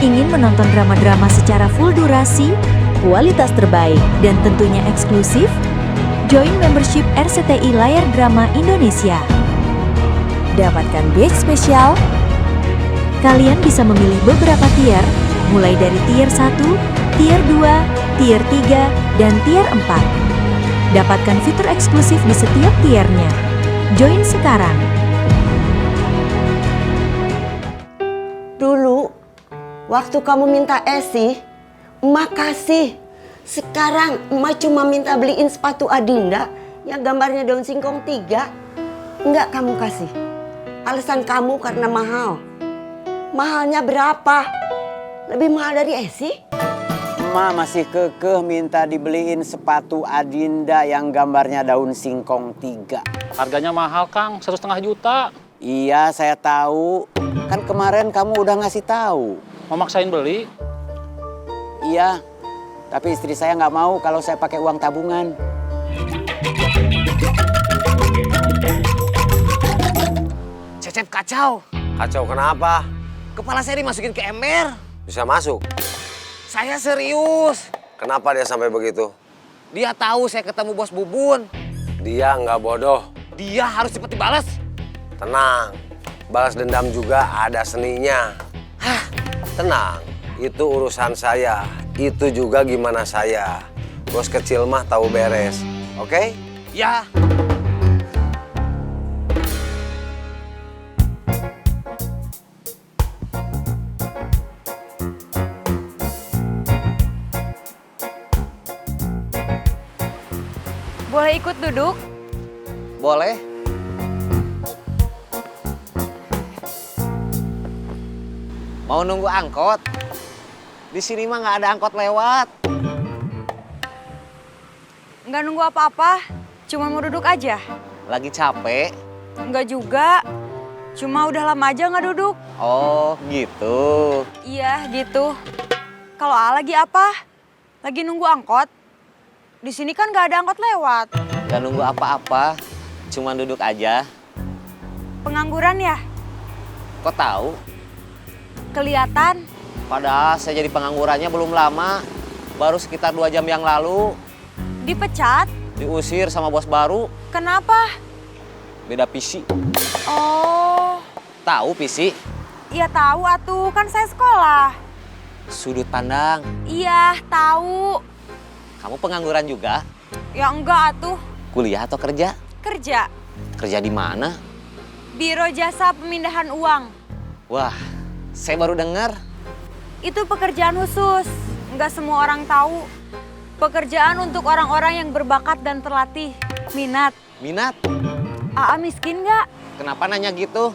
Ingin menonton drama-drama secara full durasi, kualitas terbaik, dan tentunya eksklusif? Join membership RCTI Layar Drama Indonesia. Dapatkan batch spesial. Kalian bisa memilih beberapa tier, mulai dari tier 1, tier 2, tier 3, dan tier 4. Dapatkan fitur eksklusif di setiap tiernya. Join sekarang. Dulu, waktu kamu minta Esi, emak kasih. Sekarang emak cuma minta beliin sepatu Adinda yang gambarnya daun singkong 3. Enggak kamu kasih. Alasan kamu karena mahal. Mahalnya berapa? Lebih mahal dari Esi? Emak masih kekeh minta dibeliin sepatu Adinda yang gambarnya daun singkong 3. Harganya mahal, Kang. 1,5 juta. Iya, saya tahu. Kan kemarin kamu udah ngasih tahu. Mau maksain beli? Iya, tapi istri saya nggak mau kalau saya pakai uang tabungan. Cecep kacau. Kacau kenapa? Kepala saya dimasukin ke ember. Bisa masuk. Saya serius. Kenapa dia sampai begitu? Dia tahu saya ketemu bos Bubun. Dia nggak bodoh. Dia harus cepat dibalas. Tenang. Balas dendam juga ada seninya. Hah? Tenang. Itu urusan saya. Itu juga gimana saya. Bos kecil mah tahu beres. Oke? Ya. Boleh ikut duduk? Boleh. Mau nunggu angkot? Di sini mah nggak ada angkot lewat. Nggak nunggu apa-apa, cuma mau duduk aja. Lagi capek? Nggak juga, cuma udah lama aja nggak duduk. Oh, gitu. Iya, gitu. Kalau A lagi apa? Lagi nunggu angkot. Di sini kan nggak ada angkot lewat. Nggak nunggu apa-apa, cuma duduk aja. Pengangguran ya? Kok tahu? Kelihatan. Padahal saya jadi penganggurannya belum lama. Baru sekitar 2 jam yang lalu. Dipecat? Diusir sama bos baru. Kenapa? Beda visi. Oh, Tahu visi? iya tahu atuh, kan saya sekolah. Sudut pandang. Iya, tahu. Kamu pengangguran juga? Ya enggak atuh, Kuliah atau kerja? kerja. Kerja di mana? Biro Jasa Pemindahan Uang. Wah, saya baru dengar. Itu pekerjaan khusus, nggak semua orang tahu. Pekerjaan untuk orang-orang yang berbakat dan terlatih. Minat. Minat? Aa miskin nggak? Kenapa nanya gitu?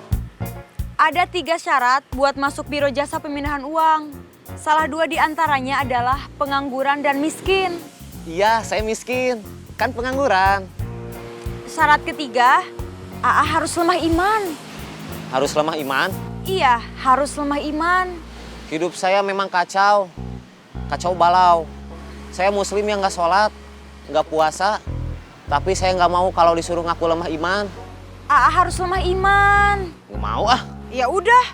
Ada 3 syarat buat masuk Biro Jasa Pemindahan Uang. Salah 2 diantaranya adalah pengangguran dan miskin. Iya, saya miskin. Kan pengangguran. Syarat ketiga, Aa harus lemah iman. Harus lemah iman. Iya, harus lemah iman. Hidup saya memang kacau. Kacau balau. Saya muslim yang nggak sholat, nggak puasa. Tapi saya nggak mau kalau disuruh ngaku lemah iman. Aa harus lemah iman. Nggak mau ah. Ya udah.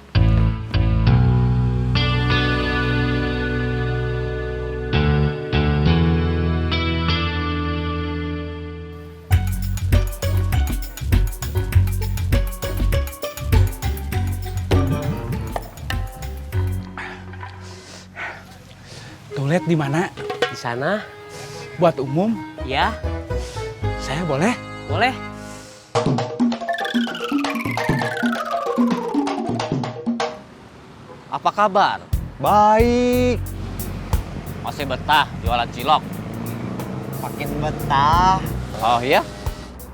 Toilet di mana? Di sana? Buat umum? Ya, Saya boleh? boleh. Apa kabar? Baik. Masih betah jualan cilok? Makin betah. Oh iya?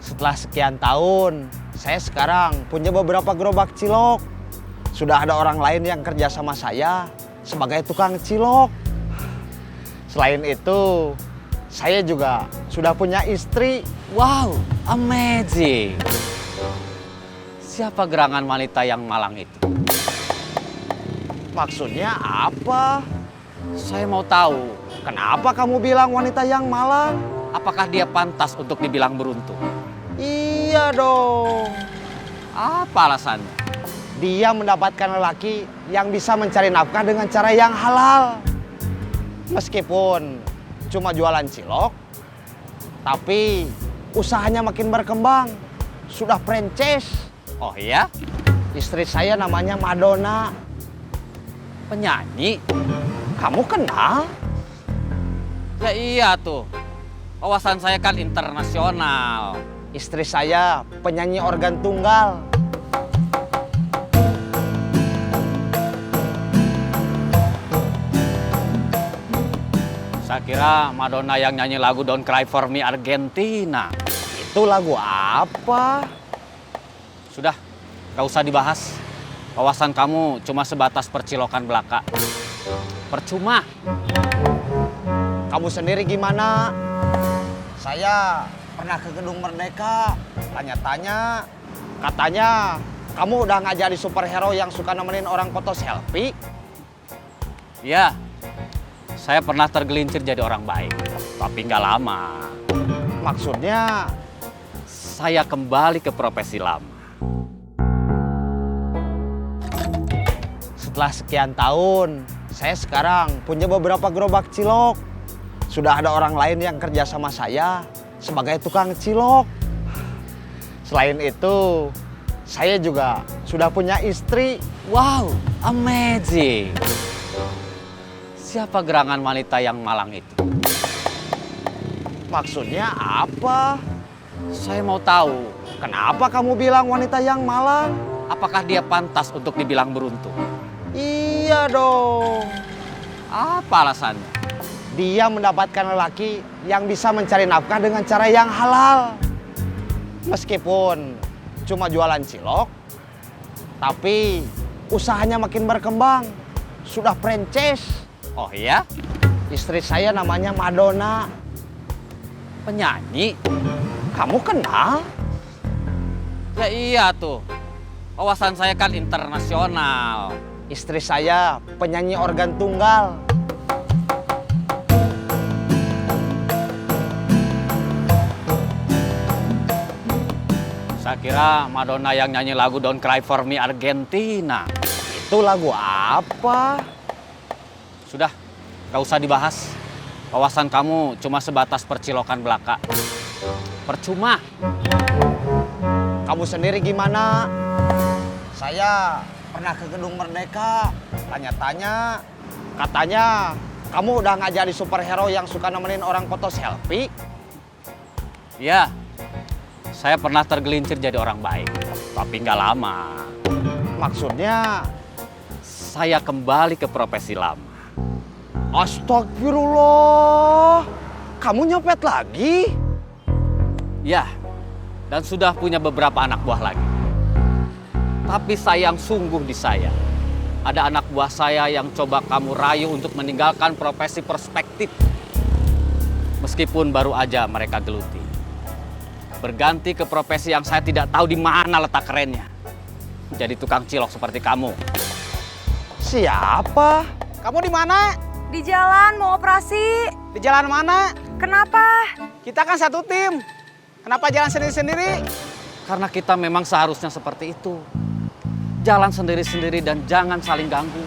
Setelah sekian tahun, saya sekarang punya beberapa gerobak cilok. Sudah ada orang lain yang kerja sama saya sebagai tukang cilok. Selain itu, saya juga sudah punya istri. Wow, amazing. Siapa gerangan wanita yang malang itu? Maksudnya apa? Saya mau tahu, Kenapa kamu bilang wanita yang malang? apakah dia pantas untuk dibilang beruntung? Iya dong. Apa alasannya? Dia mendapatkan lelaki yang bisa mencari nafkah dengan cara yang halal. Meskipun cuma jualan cilok, tapi usahanya makin berkembang. Sudah franchise. Oh iya? Istri saya namanya Madonna. Penyanyi? Kamu kenal? Ya iya tuh. Wawasan saya kan internasional. Istri saya penyanyi organ tunggal. Saya kira Madonna yang nyanyi lagu Don't Cry For Me Argentina. Itu lagu apa? Sudah, gak usah dibahas. Wawasan kamu cuma sebatas percilokan belaka. Percuma. Kamu sendiri gimana? Saya pernah ke Gedung Merdeka, tanya-tanya. Katanya kamu udah nggak jadi superhero yang suka nemenin orang foto selfie. Ya, saya pernah tergelincir jadi orang baik. Tapi nggak lama. Maksudnya Saya kembali ke profesi lama. setelah sekian tahun, saya sekarang punya beberapa gerobak cilok. Sudah ada orang lain yang kerja sama saya sebagai tukang cilok. Selain itu, saya juga sudah punya istri. Wow, amazing. Siapa gerangan wanita yang malang itu? Maksudnya apa? Saya mau tahu, Kenapa kamu bilang wanita yang malang? apakah dia pantas untuk dibilang beruntung? Iya dong. Apa alasannya? Dia mendapatkan lelaki yang bisa mencari nafkah dengan cara yang halal. Meskipun cuma jualan cilok, tapi usahanya makin berkembang. Sudah franchise. Oh iya? Istri saya namanya Madonna. Penyanyi? Kamu kenal? Ya iya tuh. Wawasan saya kan internasional. Istri saya penyanyi organ tunggal. Saya kira Madonna yang nyanyi lagu Don't Cry For Me Argentina. Itu lagu apa? Sudah, gak usah dibahas. Wawasan kamu cuma sebatas percilokan belaka. Percuma. Kamu sendiri gimana? Saya pernah ke Gedung Merdeka, tanya-tanya. Katanya kamu udah nggak jadi superhero yang suka nemenin orang foto selfie. Ya, saya pernah tergelincir jadi orang baik. Tapi nggak lama. Maksudnya, Saya kembali ke profesi lama. astagfirullah. Kamu nyopet lagi? Ya, dan sudah punya beberapa anak buah lagi. Tapi sayang sungguh di saya. Ada anak buah saya yang coba kamu rayu untuk meninggalkan profesi perspektif. Meskipun baru aja mereka geluti. Berganti ke profesi yang saya tidak tahu di mana letak kerennya. Jadi tukang cilok seperti kamu. Siapa? Kamu di mana? Di jalan mau operasi. Di jalan mana? Kenapa? Kita kan satu tim. Kenapa jalan sendiri-sendiri? Karena kita memang seharusnya seperti itu. Jalan sendiri-sendiri dan jangan saling ganggu.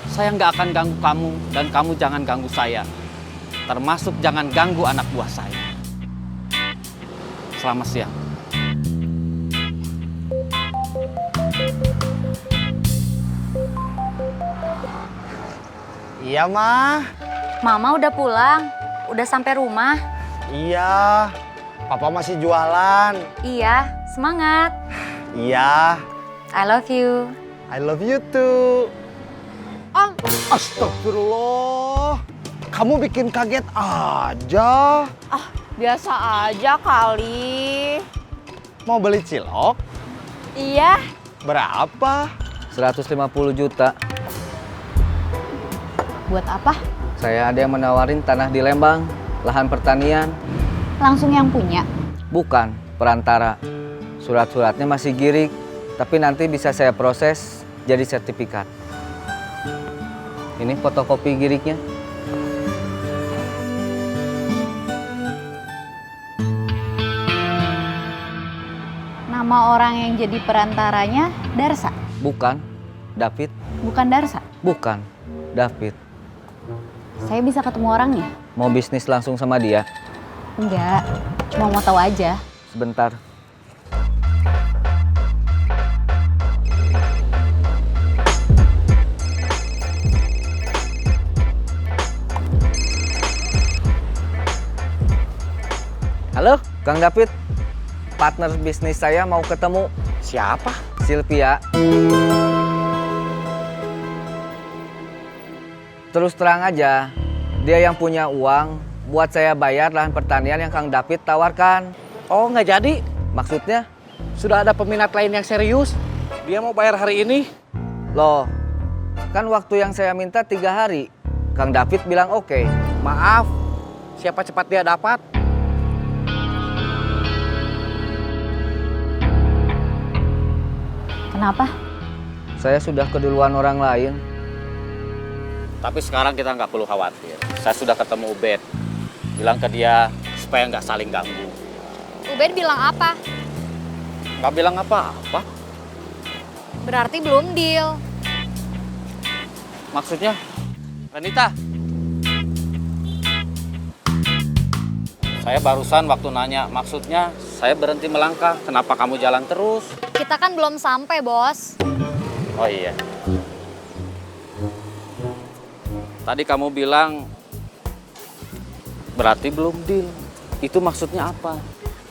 Saya nggak akan ganggu kamu dan kamu jangan ganggu saya. Termasuk jangan ganggu anak buah saya. Selamat siang. Iya, Mah. Mama udah pulang. Udah sampai rumah. Iya. Papa masih jualan. Iya, semangat. Iya. I love you. I love you too. Astagfirullah. Kamu bikin kaget aja. Biasa aja kali. Mau beli cilok? Iya. Berapa? 150 juta. Buat apa? Saya ada yang menawarin tanah di Lembang, lahan pertanian. Langsung yang punya. Bukan, perantara. Surat-suratnya masih girik, tapi nanti bisa saya proses jadi sertifikat. Ini fotokopi giriknya. Nama orang yang jadi perantaranya Darsa. Bukan, David. Bukan Darsa? Bukan, David. Saya bisa ketemu orangnya? Mau bisnis langsung sama dia? Enggak, cuma mau tahu aja. Sebentar. Halo, Kang David. Partner bisnis saya mau ketemu. Siapa? Sylvia. Terus terang aja, dia yang punya uang buat saya bayar lahan pertanian yang Kang David tawarkan. Oh, nggak jadi? Maksudnya? Sudah ada peminat lain yang serius. Dia mau bayar hari ini. Loh, kan waktu yang saya minta 3 hari. Kang David bilang oke. Maaf, siapa cepat dia dapat. Kenapa? Saya sudah keduluan orang lain. Tapi sekarang kita nggak perlu khawatir. Saya sudah ketemu Ubed. Bilang ke dia supaya nggak saling ganggu. Ubed bilang apa? Nggak bilang apa-apa. Berarti belum deal. Maksudnya? Renita? Saya barusan waktu nanya, maksudnya saya berhenti melangkah. Kenapa kamu jalan terus? Kita kan belum sampai, Bos. Oh iya. Tadi kamu bilang berarti belum deal. Itu maksudnya apa?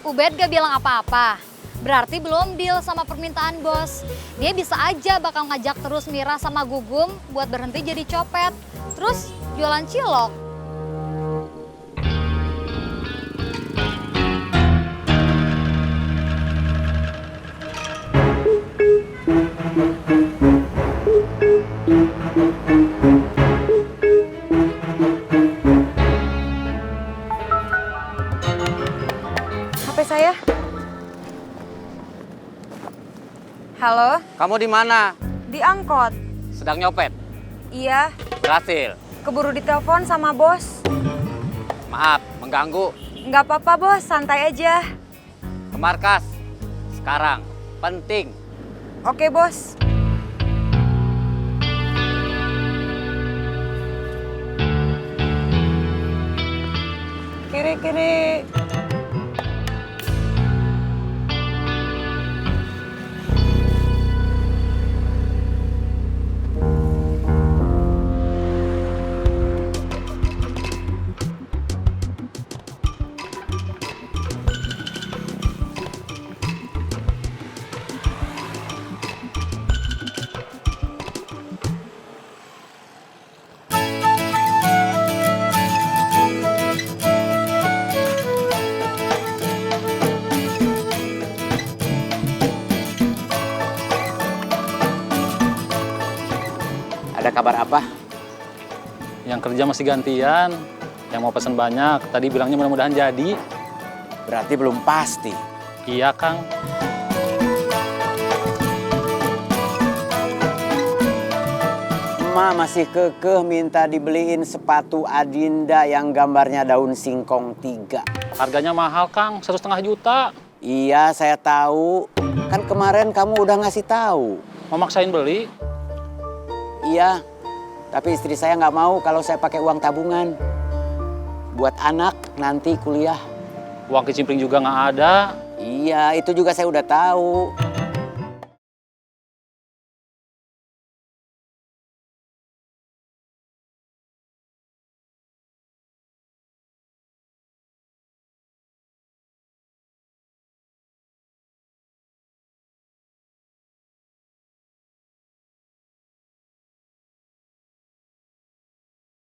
Ubed gak bilang apa-apa. Berarti belum deal sama permintaan bos. Dia bisa aja bakal ngajak terus Mira sama Gugum buat berhenti jadi copet. Terus jualan cilok. HP saya. Halo, Kamu di mana? di angkot. Sedang nyopet? Iya, Berhasil. keburu ditelepon sama bos. Maaf, mengganggu. Nggak apa-apa bos, santai aja. Ke markas. Sekarang. Penting. Oke bos. Kiri-kiri. Ada kabar apa? Yang kerja masih gantian, yang mau pesan banyak, tadi bilangnya mudah-mudahan jadi. Berarti belum pasti. Iya, Kang. Emak masih kekeh minta dibeliin sepatu Adinda yang gambarnya daun singkong 3. Harganya mahal, Kang, 1,5 juta. Iya, saya tahu. Kan kemarin kamu udah ngasih tahu. Mau maksain beli? Iya, tapi istri saya nggak mau kalau saya pakai uang tabungan. Buat anak nanti kuliah. Uang kicimpring juga nggak ada. Iya, itu juga saya udah tahu.